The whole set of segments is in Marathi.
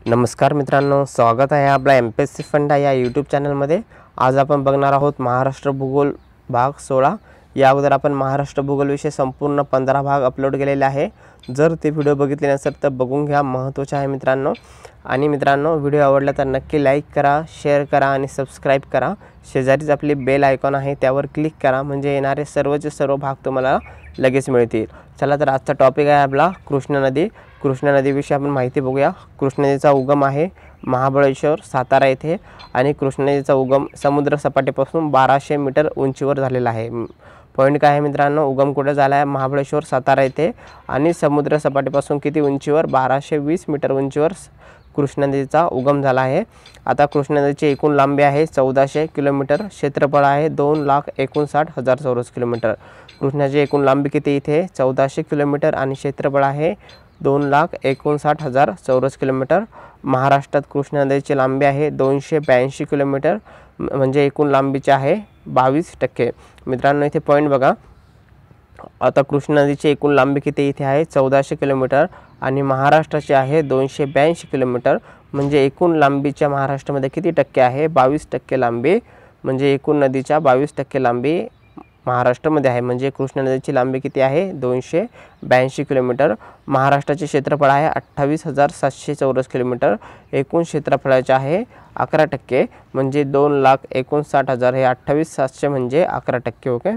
नमस्कार मित्रांनो, स्वागत आहे आपला MPSC फंडा या यूट्यूब चॅनलमध्ये। आज आपण बघणार आहोत महाराष्ट्र भूगोल भाग 16। या अगोदर आपण महाराष्ट्र भूगोल विषय संपूर्ण 15 भाग अपलोड केलेले आहे। जर ते व्हिडिओ बघितले नसेल तर बघून घ्या, महत्त्वाचे आहे मित्रांनो। आणि मित्रांनो, व्हिडिओ आवडला तर नक्की लाईक करा, शेअर करा आणि सबस्क्राइब करा। शेजारीच आपली बेल आयकॉन आहे त्यावर क्लिक करा, म्हणजे येणारे सर्वचे सर्व भाग तुम्हाला लगेच मिळतील। चला तर आजचा टॉपिक आहे आपला कृष्णा नदी। कृष्णा नदीविषयी आपण माहिती बघूया। कृष्णा नदीचा उगम आहे महाबळेश्वर सातारा येथे आणि कृष्णा नदीचा उगम समुद्र सपाटीपासून 1200 मीटर उंचीवर झालेला आहे। पॉइंट काय आहे मित्रांनो, उगम कुठे झाला आहे? महाबळेश्वर सातारा येथे आणि समुद्र सपाटीपासून किती उंचीवर? 1220 मीटर उंचीवर कृष्णा नदीचा उगम झाला आहे। आता कृष्णा नदीची एकूण लांबी आहे 1400 किलोमीटर, क्षेत्रफळ आहे 2,59,000 चौरस किलोमीटर। कृष्णाची एकूण लांबी किती इथे? 1400 किलोमीटर आणि क्षेत्रफळ आहे 2,59,000 चौरस किलोमीटर। महाराष्ट्रात कृष्णा नदीची लांबी आहे 282 किलोमीटर, म्हणजे एकूण लांबीचे आहे 22%। मित्रांनो, इथे पॉईंट बघा। आता कृष्णा नदीची एकूण लांबी किती इथे आहे? 1400 किलोमीटर आणि महाराष्ट्राची आहे 282 किलोमीटर, म्हणजे एकूण लांबीच्या महाराष्ट्रामध्ये किती टक्के आहे? 22% लांबी, म्हणजे एकूण नदीच्या 22% लांबी महाराष्ट्रामध्ये आहे। म्हणजे कृष्णा नदीची लांबी किती आहे? 282 किलोमीटर। महाराष्ट्राचे क्षेत्रफळ आहे 28,700 चौरस किलोमीटर, एकूण क्षेत्रफळाचे आहे 11%, म्हणजे 2,59,000 हे 28,700 म्हणजे 11%। ओके,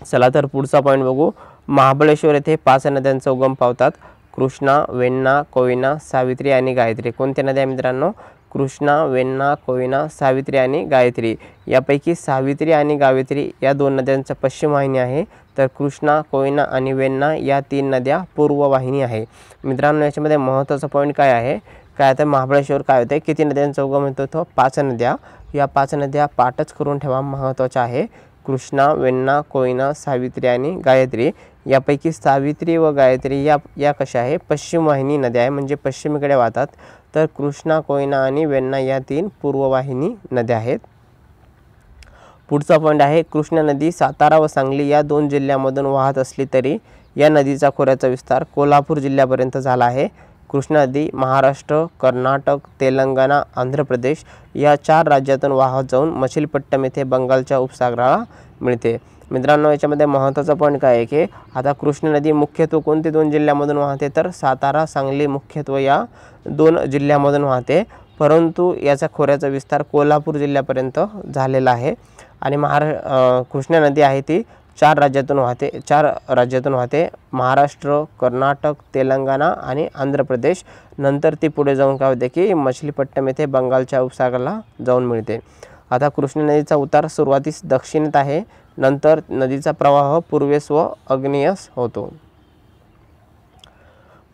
चला तर पुढचा पॉईंट बघू। महाबळेश्वर येथे 5 नद्यांचा उगम पावतात: कृष्णा, वेण्णा, कोयना, सावित्री आणि गायत्री। कोणत्या नद्या मित्रांनो? कृष्णा, वेण्णा, कोयना, सावित्री आणि गायत्री। यापैकी सावित्री आणि गायत्री या 2 नद्यांचा पश्चिम वाहिनी आहे, तर कृष्णा, कोयना आणि वेण्णा या 3 नद्या पूर्व वाहिनी आहे। मित्रांनो, याच्यामध्ये महत्त्वाचा पॉईंट काय आहे? काय तर महाबळेश्वर काय होते? किती नद्यांचा उगम होतो? तो 5 नद्या। या 5 नद्या पाठच करून ठेवा, महत्त्वाच्या आहे। कृष्णा, वेण्णा, कोयना, सावित्री आणि गायत्री। यापैकी सावित्री व गायत्री या कशा आहे? पश्चिम वाहिनी नद्या आहे, म्हणजे पश्चिमेकडे वाहतात। तर कृष्णा, कोयना आणि वेण्णा या 3 पूर्ववाहिनी नद्या आहेत। पुढचा पॉईंट आहे, कृष्णा नदी सातारा व सांगली या 2 जिल्ह्यांमधून वाहत असली तरी या नदीचा खोऱ्याचा विस्तार कोल्हापूर जिल्ह्यापर्यंत झाला आहे। कृष्णा नदी महाराष्ट्र, कर्नाटक, तेलंगणा, आंध्र प्रदेश या 4 राज्यातून वाहत जाऊन मछलीपट्टम येथे बंगालच्या उपसागराला मिळते। मित्रांनो, याच्यामध्ये महत्त्वाचा पॉईंट काय आहे की आता कृष्णा नदी मुख्यत्वे कोणते 2 जिल्ह्यांमधून वाहते? तर सातारा, सांगली मुख्यत्वे या 2 जिल्ह्यांमधून वाहते, परंतु याचा खोऱ्याचा विस्तार कोल्हापूर जिल्ह्यापर्यंत झालेला आहे। आणि कृष्णा नदी आहे ती 4 राज्यातून वाहते, महाराष्ट्र, कर्नाटक, तेलंगणा आणि आंध्र प्रदेश। नंतर ती पुढे जाऊन काय होते की मछलीपट्टम येथे बंगालच्या उपसागराला जाऊन मिळते। आता कृष्णा नदीचा उतार सुरुवातीस दक्षिणेत आहे, नंतर नदीचा प्रवाह पूर्वेस व आग्नेयेस होतो।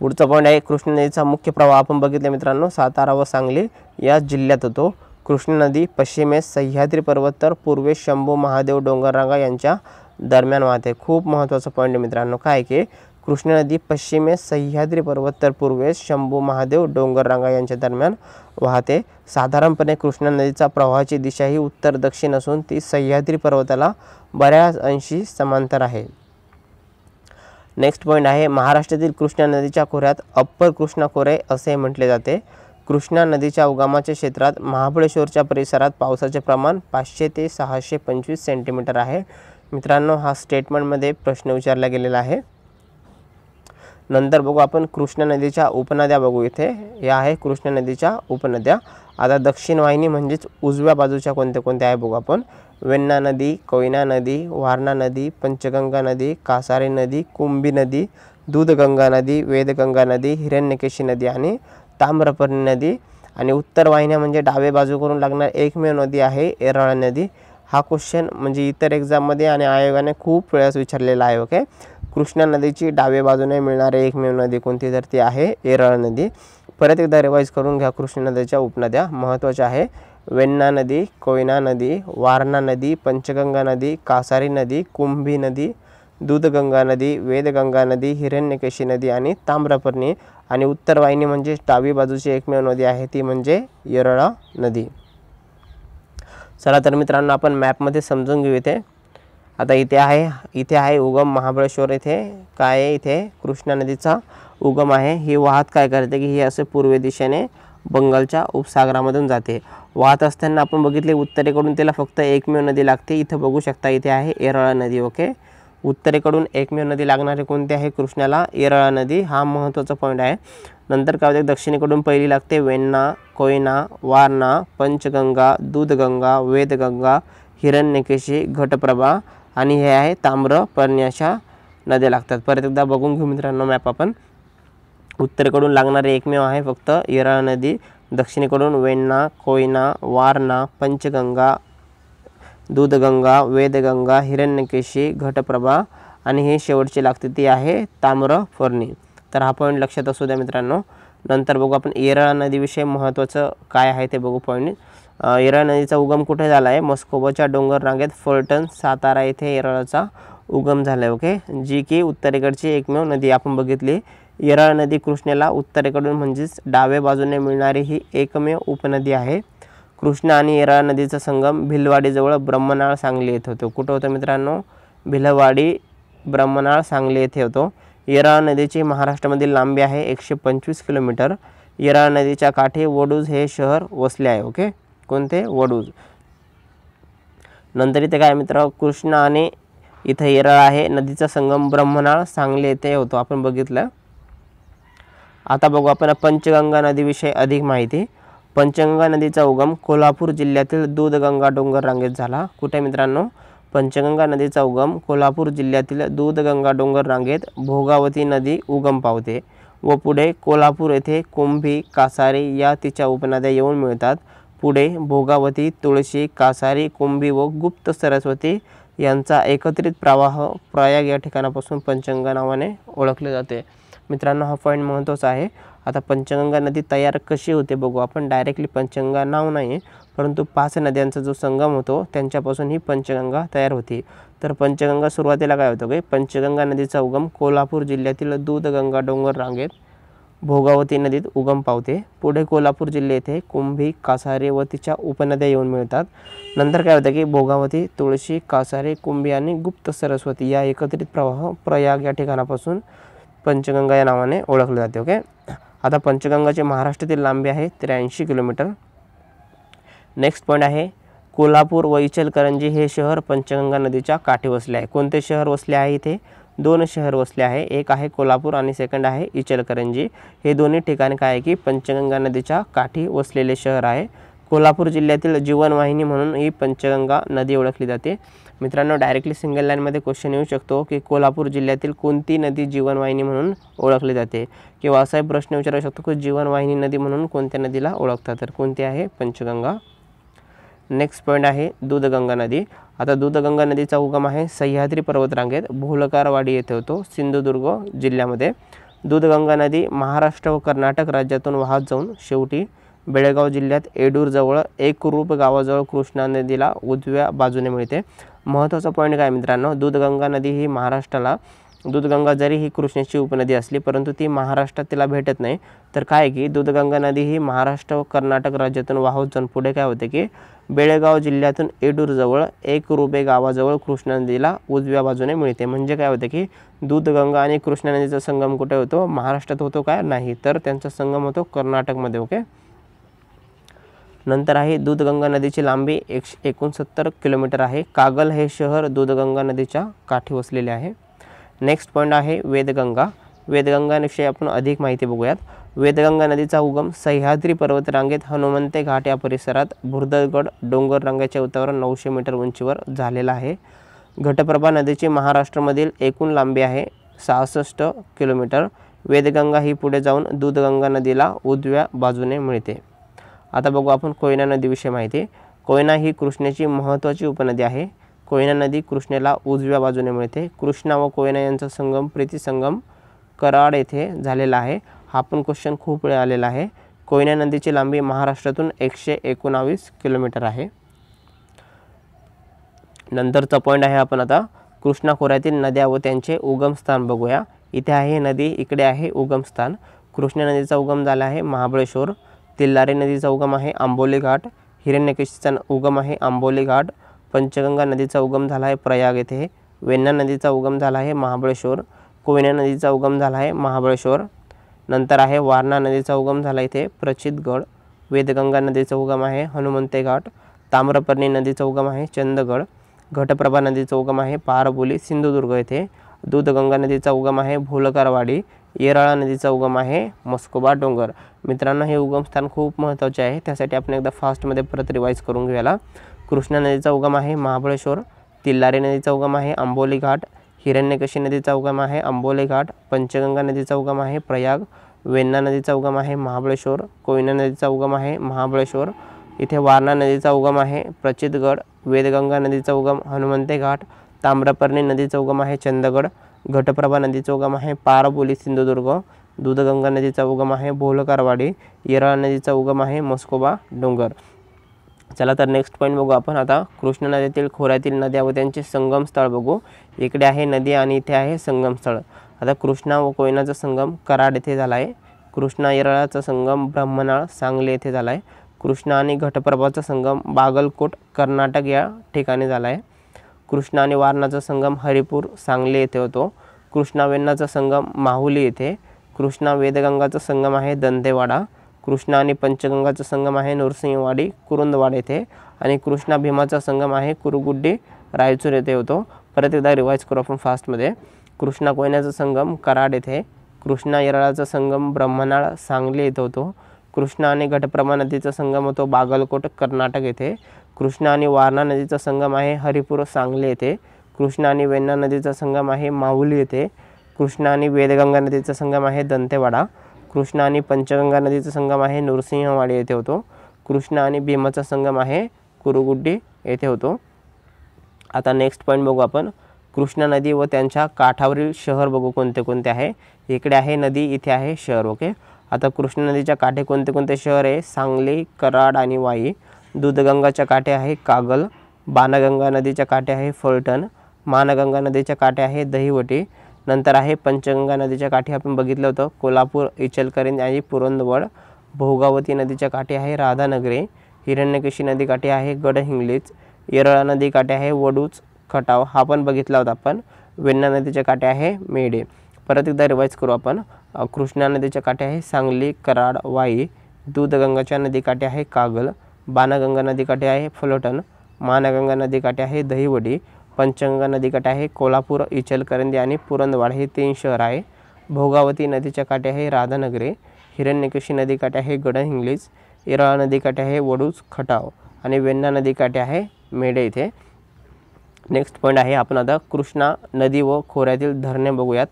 पुढचा पॉईंट आहे, कृष्णा नदीचा मुख्य प्रवाह आपण बघितले मित्रांनो सातारा व सांगली या जिल्ह्यात होतो। कृष्णा नदी पश्चिमेस सह्याद्री पर्वत तर पूर्वेस शंभू महादेव डोंगररांगा यांच्या दरम्यान वाहते। खूप महत्त्वाचा पॉईंट मित्रांनो, काय की कृष्णा नदी पश्चिमेस सह्याद्री पर्वत तर पूर्वेस शंभू महादेव डोंगररांगा यांच्या दरम्यान वाहते। साधारणपणे कृष्णा नदीचा प्रवाहाची दिशा ही उत्तर दक्षिण असून ती सह्याद्री पर्वताला बऱ्याच अंशी समांतर आहे। नेक्स्ट पॉईंट आहे, महाराष्ट्रातील कृष्णा नदीच्या खोऱ्यात अप्पर कृष्णा खोरे असे म्हटले जाते। कृष्णा नदीच्या उगमाच्या क्षेत्रात महाबळेश्वरच्या परिसरात पावसाचे प्रमाण 500 ते 625 सेंटीमीटर आहे। मित्रांनो, हा स्टेटमेंटमध्ये प्रश्न विचारला गेलेला आहे। नंतर बघू आपण कृष्णा नदीच्या उपनद्या बघू। इथे या आहे कृष्णा नदीच्या उपनद्या। आता दक्षिण वाहिनी म्हणजेच उजव्या बाजूच्या कोणत्या कोणत्या आहे बघू आपण। वेण्णा नदी, कोयना नदी, वारणा नदी, पंचगंगा नदी, कासारी नदी, कुंभी नदी, दूधगंगा नदी, वेदगंगा नदी, हिरण्यकेशी नदी आणि ताम्रपर्णी नदी। आणि उत्तर वाहिन्या म्हणजे डावे बाजू करून लागणार एकमेव नदी आहे येरळा नदी। हा क्वेश्चन म्हणजे इतर एक्झाममध्ये आणि आयोगाने खूप वेळेस विचारलेला आहे। ओके, कृष्णा नदीची डावे बाजूने मिळणारी एकमेव नदी कोणती? तर ती आहे येरळा नदी। परत एकदा रिवाइज करून घ्या कृष्णा नदीच्या उपनद्या महत्त्वाच्या आहे: वेण्णा नदी, कोयना नदी, वारणा नदी, पंचगंगा नदी, कासारी नदी, कुंभी नदी, दूधगंगा नदी, वेदगंगा नदी, हिरण्यकेशी नदी आणि ताम्रपर्णी। आणि उत्तर वाहिनी म्हणजे डावी बाजूची एकमेव नदी आहे ती म्हणजे येरळा नदी। चला तर मित्रांनो, आपण मॅपमध्ये समजून घेऊ। आता इथे आहे उगम महाबळेश्वर। इथे काय आहे? इथे कृष्णा नदीचा उगम आहे, ही वाहत काय करते की ही असे पूर्व दिशेने बंगालच्या उपसागरामधून जाते. वाहत असताना आपण बघितले उत्तरेकडून तिला फक्त एकमेव नदी लागते. इथं बघू शकता, इथे आहे येरळा नदी. ओके, उत्तरेकडून एकमेव नदी लागणारे कोणते आहे कृष्णाला? येरळा नदी. हा महत्त्वाचा पॉईंट आहे. नंतर काय होते, दक्षिणेकडून पहिली लागते वेण्णा, कोयना, वारणा, पंचगंगा, दूधगंगा, वेदगंगा, हिरण्यकेशी, घटप्रभा आणि हे आहे ताम्रपर्णी अशा नद्या लागतात. परत एकदा बघून घेऊ मित्रांनो मॅप आपण. उत्तरेकडून लागणारे एकमेव आहे फक्त येरळा नदी. दक्षिणेकडून वेण्णा, कोयना, वारणा, पंचगंगा, दूधगंगा, वेदगंगा, हिरण्यकेशी, घटप्रभा आणि हे शेवटची लागते ती आहे ताम्रपर्णी. तर हा पॉईंट लक्षात असू द्या मित्रांनो. नंतर बघू आपण येरळा नदीविषयी महत्त्वाचं काय आहे ते बघू पॉईंट. येरळा नदीचा उगम कुठे झाला आहे? मस्कोबाच्या डोंगर रांगेत फलटण, सातारा येथे येरळाचा उगम झाला आहे. ओके, जी की उत्तरेकडची एकमेव नदी आपण बघितली. येरळा नदी कृष्णेला उत्तरेकडून म्हणजेच डाव्या बाजूने मिळणारी ही एकमेव उपनदी आहे. कृष्णा आणि येरळा नदीचा संगम भिलवाडीजवळ ब्रह्मनाळ सांगली येथे होतो. कुठं होतं मित्रांनो? भिलवाडी ब्रह्मनाळ सांगली येथे होतो. येरळा नदीची महाराष्ट्रामधील लांबी आहे 125 किलोमीटर. येरळा नदीच्या काठी वडूज हे शहर वसले आहे. ओके, कोणते? वडूज. नंतर इथे काय मित्र, कृष्णा आणि इथं येरळा आहे. नदीचा संगम ब्रह्मनाळ सांगली येथे होतो, आपण बघितलं. आता बघू आपण पंचगंगा नदीविषयी अधिक माहिती. पंचगंगा नदीचा उगम कोल्हापूर जिल्ह्यातील दूधगंगा डोंगर रांगेत झाला. कुठे मित्रांनो? पंचगंगा नदीचा उगम कोल्हापूर जिल्ह्यातील दूधगंगा डोंगर रांगेत भोगावती नदी उगम पावते व पुढे कोल्हापूर येथे कुंभी, कासारी या तिच्या उपनद्या येऊन मिळतात. पुढे भोगावती, तुळशी, कासारी, कुंभी व गुप्त सरस्वती यांचा एकत्रित प्रवाह प्रयाग या ठिकाणापासून पंचगंगा नावाने ओळखले जाते. मित्रांनो, हा पॉईंट महत्त्वाचा आहे. आता पंचगंगा नदी तयार कशी होते बघू आपण. डायरेक्टली पंचगंगा नाव नाही आहे, परंतु 5 नद्यांचा जो संगम होतो त्यांच्यापासून ही पंचगंगा तयार होती. तर पंचगंगा सुरुवातीला काय होतं की पंचगंगा नदीचा उगम कोल्हापूर जिल्ह्यातील दूधगंगा डोंगर रांगेत भोगावती नदीत उगम पावते. पुढे कोल्हापूर जिल्हे येथे कुंभी, कासारी व तिच्या उपनद्या येऊन मिळतात. नंतर काय होतं की भोगावती, तुळशी, कासारी, कुंभी आणि गुप्त सरस्वती या एकत्रित प्रवाह प्रयाग या ठिकाणापासून पंचगंगा या नावाने ओळखले जाते. ओके, आता पंचगंगाची महाराष्ट्रातील लांबी आहे 83 किलोमीटर. नेक्स्ट पॉईंट आहे कोल्हापूर व इचलकरंजी हे शहर पंचगंगा नदीच्या काठी वसले आहे. कोणते शहर वसले आहे? इथे 2 शहर वसले आहे. एक आहे कोल्हापूर आणि सेकंड आहे इचलकरंजी. हे दोन्ही ठिकाणी काय आहे की पंचगंगा नदीच्या काठी वसलेले शहर आहे. कोल्हापूर जिल्ह्यातील जीवनवाहिनी म्हणून ही पंचगंगा नदी ओळखली जाते. मित्रांनो, डायरेक्टली सिंगल लाईनमध्ये क्वेश्चन येऊ शकतो की कोल्हापूर जिल्ह्यातील कोणती नदी जीवनवाहिनी म्हणून ओळखली जाते, किंवा असा प्रश्न विचारू शकतो की जीवनवाहिनी नदी म्हणून कोणत्या नदीला ओळखतात, तर कोणती आहे? पंचगंगा. नेक्स्ट पॉईंट आहे दूधगंगा नदी. आता दूधगंगा नदीचा उगम आहे सह्याद्री पर्वतरांगेत भोलकारवाडी येथे होतो, सिंधुदुर्ग जिल्ह्यामध्ये. दूधगंगा नदी महाराष्ट्र व कर्नाटक राज्यातून वाहत जाऊन शेवटी बेळगाव जिल्ह्यात एडूरजवळ एकरूप गावाजवळ कृष्णा नदीला उजव्या बाजूने मिळते. महत्त्वाचा पॉईंट काय मित्रांनो, दूधगंगा नदी ही महाराष्ट्राला, दूधगंगा जरी ही कृष्णेची उपनदी असली परंतु ती महाराष्ट्रात तिला भेटत नाही. तर काय की दूधगंगा नदी ही महाराष्ट्र व कर्नाटक राज्यातून वाहत जाऊन पुढे काय होते की बेळगाव जिल्ह्यातून एडूरजवळ एकरूपे गावाजवळ कृष्णा नदीला उजव्या बाजूने मिळते. म्हणजे काय होते की दूधगंगा आणि कृष्णा नदीचा संगम कुठे होतो? महाराष्ट्रात होतो काय? नाही, तर त्यांचा संगम होतो कर्नाटकमध्ये. ओके, नंतर आहे दूधगंगा नदीची लांबी 169 किलोमीटर आहे. कागल हे शहर दूधगंगा नदीच्या काठी वसलेले आहे. नेक्स्ट पॉईंट आहे वेदगंगा. वेदगंगाविषयी आपण अधिक माहिती बघूयात. वेदगंगा नदीचा उगम सह्याद्री पर्वतरांगेत हनुमंते घाट या परिसरात भुर्दगड डोंगर रांगेच्या उतावर 900 मीटर उंचीवर झालेला आहे. घटप्रभा नदीची महाराष्ट्रामधील एकूण लांबी आहे 66 किलोमीटर. वेदगंगा ही पुढे जाऊन दूधगंगा नदीला उजव्या बाजूने मिळते. आता बघू आपण कोयना नदीविषयी माहिती. कोयना ही कृष्णेची महत्त्वाची उपनदी आहे. कोयना नदी कृष्णेला उजव्या बाजूने मिळते. कृष्णा व कोयना यांचा संगम प्रीतिसंगम कराड येथे झालेला आहे. हा पण क्वेश्चन खूप वेळा आलेला आहे. कोयना नदीची लांबी महाराष्ट्रातून 119 किलोमीटर आहे. नंतरचा पॉईंट आहे आपण आता कृष्णा खोऱ्यातील नद्या व त्यांचे उगमस्थान बघूया. इथे आहे नदी, इकडे आहे उगमस्थान. कृष्णा नदीचा उगम झाला आहे महाबळेश्वर. तिल्लारी नदीचा उगम आहे आंबोली घाट. हिरण्यकेशीचा उगम आहे आंबोली घाट. पंचगंगा नदीचा उगम झाला आहे प्रयाग येथे. वेण्णा नदीचा उगम झाला आहे महाबळेश्वर. कोयना नदीचा उगम झाला आहे महाबळेश्वर. नंतर आहे वारणा नदीचा उगम झाला इथे प्रचितगड, वेदगंगा नदीचा उगम आहे हनुमंते घाट, ताम्रपर्णी नदीचा उगम आहे चंदगड, घटप्रभा नदीचा उगम आहे पारबोली सिंधुदुर्ग येथे, दूधगंगा नदीचा उगम आहे भोलकरवाडी, येरळा नदीचा उगम आहे मस्कोबा डोंगर। मित्रांनो हे उगमस्थान खूप महत्त्वाचे आहे, त्यासाठी आपण एकदा फास्टमध्ये परत रिवाईज करून घेऊया। कृष्णा नदीचा उगम आहे महाबळेश्वर, तिल्लारी नदीचा उगम आहे आंबोली घाट, हिरण्यकशी नदीचा उगम आहे आंबोली घाट, पंचगंगा नदीचा उगम आहे प्रयाग, वेण्णा नदीचा उगम आहे महाबळेश्वर, कोयना नदीचा उगम आहे महाबळेश्वर, इथे वारणा नदीचा उगम आहे प्रचितगड, वेदगंगा नदीचा उगम हनुमंते घाट, ताम्रपर्णी नदीचा उगम आहे चंदगड, घटप्रभा नदीचा उगम आहे पारबोली सिंधुदुर्ग, दूधगंगा नदीचा उगम आहे भोलकरवाडी, येरळा नदीचा उगम आहे मस्कोबा डोंगर। चला तर नेक्स्ट पॉईंट बघू आपण आता। कृष्णा नदीतील खोऱ्यातील नद्या व त्यांचे संगम स्थळ बघू। इकडे आहे नदी आणि इथे आहे संगम स्थळ। आता कृष्णा व कोयनाचा संगम कराड येथे झाला आहे, कृष्णा येरळाचा संगम ब्रह्मनाळ सांगली येथे झाला आहे, कृष्णा आणि घटप्रभाचा संगम बागलकोट कर्नाटक या ठिकाणी झाला आहे, कृष्णा आणि वारणाचा संगम हरिपूर सांगली येथे होतो, कृष्णा वेण्णाचा संगम माहुली येथे, कृष्णा वेदगंगाचा संगम आहे दंतेवाडा, कृष्णा आणि पंचगंगाचा संगम आहे नरसिंहवाडी कुरुंदवाड येथे, आणि कृष्णा भीमाचा संगम आहे कुरुगुड्डी रायचूर येथे होतो। परत एकदा रिवाइज करू आपण फास्टमध्ये। कृष्णा कोयनाचा संगम कराड येथे, कृष्णा येरळाचा संगम ब्रह्मनाळ सांगली येथे होतो, कृष्णा आणि घटप्रभा नदीचा संगम होतो बागलकोट कर्नाटक येथे, कृष्णा आणि वारणा नदीचा संगम आहे हरिपूर सांगली येथे, कृष्णा आणि वेण्णा नदीचा संगम आहे माहुली येथे, कृष्णा आणि वेदगंगा नदीचा संगम आहे दंतेवाडा, कृष्णा आणि पंचगंगा नदीचा संगम आहे नरसिंहवाडी येथे होतो, कृष्णा आणि भीमाचा संगम आहे कुरुगुड्डी येथे होतो। आता नेक्स्ट पॉईंट बघू आपण। कृष्णा नदी व त्यांच्या काठावरील शहर बघू कोणते कोणते आहे। इकडे आहे नदी, इथे आहे शहर। ओके, आता कृष्णा नदीच्या काठे कोणते कोणते शहर आहे? सांगली, कराड आणि वाई। दूधगंगाच्या काठे आहे कागल, बाणगंगा नदीच्या काठे आहे फलटण, मानगंगा नदीच्या काठे आहे दहिवटी, नंतर आहे पंचगंगा नदीच्या काठी आपण बघितलं होतं कोल्हापूर, इचलकरंजी आणि पुरंदर, भोगावती नदीच्या काठी आहे राधानगरी, हिरण्यकेशी नदी काठी आहे गडहिंग्लज, येरळा नदी काठी आहे वडूच खटाव, हा पण बघितला होता आपण, वेण्णा नदीच्या काठी आहे मेढे। परत एकदा रिवाइज करू आपण। कृष्णा नदीच्या काठी आहे सांगली, कराड, वाई, दूधगंगाच्या नदी काठी आहे कागल, बाणगंगा नदी काठी आहे फलटण, मानगंगा नदी काठी आहे दहिवडी, पंचगंगा नदी काठी आहे कोल्हापूर, इचलकरंजी आणि पुरंदर हे 3 शहर आहे। भोगावती नदीच्या काठी आहे राधानगरी, हिरण्यकेशी नदी काठी आहे गडहिंग्लज, येरळा नदी काठी आहे वडूच खटाव आणि वेण्णा नदी काठी आहे मेढे इथे। नेक्स्ट पॉईंट आहे आपण आता कृष्णा नदी व खोऱ्यातील धरणे बघूयात।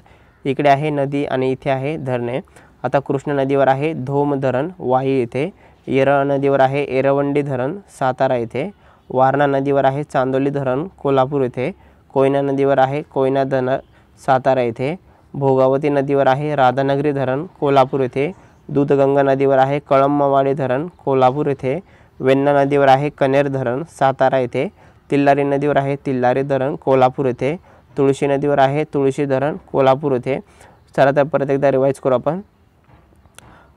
इकडे आहे नदी आणि इथे आहे धरणे। आता कृष्णा नदीवर आहे धोम धरण वाई येथे, येरळा नदीवर आहे एरवंडी धरण सातारा येथे, वारणा नदीवर आहे चांदोली धरण कोल्हापूर येथे, कोयना नदीवर आहे कोयना धरण सातारा येथे, भोगावती नदीवर आहे राधानगरी धरण कोल्हापूर येथे, दूधगंगा नदीवर आहे कळमवाडी धरण कोल्हापूर येथे, वेण्णा नदीवर आहे कनेर धरण सातारा येथे, तिल्लारी नदीवर आहे तिल्लारी धरण कोल्हापूर येथे, तुळशी नदीवर आहे तुळशी धरण कोल्हापूर येथे। चला तर परत एकदा रिवाइज करू आपण।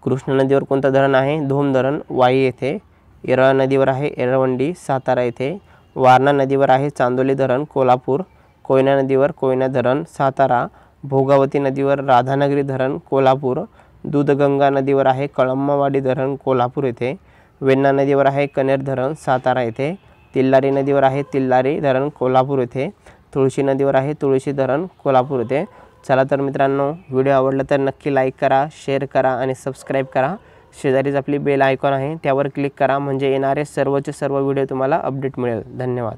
कृष्णा नदीवर कोणतं धरण आहे? धोम धरण वाई येथे, येरळा नदीवर आहे एरवंडी सातारा येथे, वारणा नदीवर आहे चांदोली धरण कोल्हापूर, कोयना नदीवर कोयना धरण सातारा, भोगावती नदीवर राधानगरी धरण कोल्हापूर, दूधगंगा नदीवर आहे कळमवाडी धरण कोल्हापूर येथे, वेण्णा नदीवर आहे कनेर धरण सातारा येथे, तिल्लारी नदीवर आहे तिल्लारी धरण कोल्हापूर येथे, तुळशी नदीवर आहे तुळशी धरण कोल्हापूर येथे। चला तर मित्रांनो, व्हिडिओ आवडला तर नक्की लाईक करा, शेअर करा आणि सबस्क्राईब करा। शेजारीच आपली बेल आयकॉन आहे त्यावर क्लिक करा, म्हणजे येणारे सर्वचे सर्व व्हिडिओ तुम्हाला अपडेट मिळेल। धन्यवाद।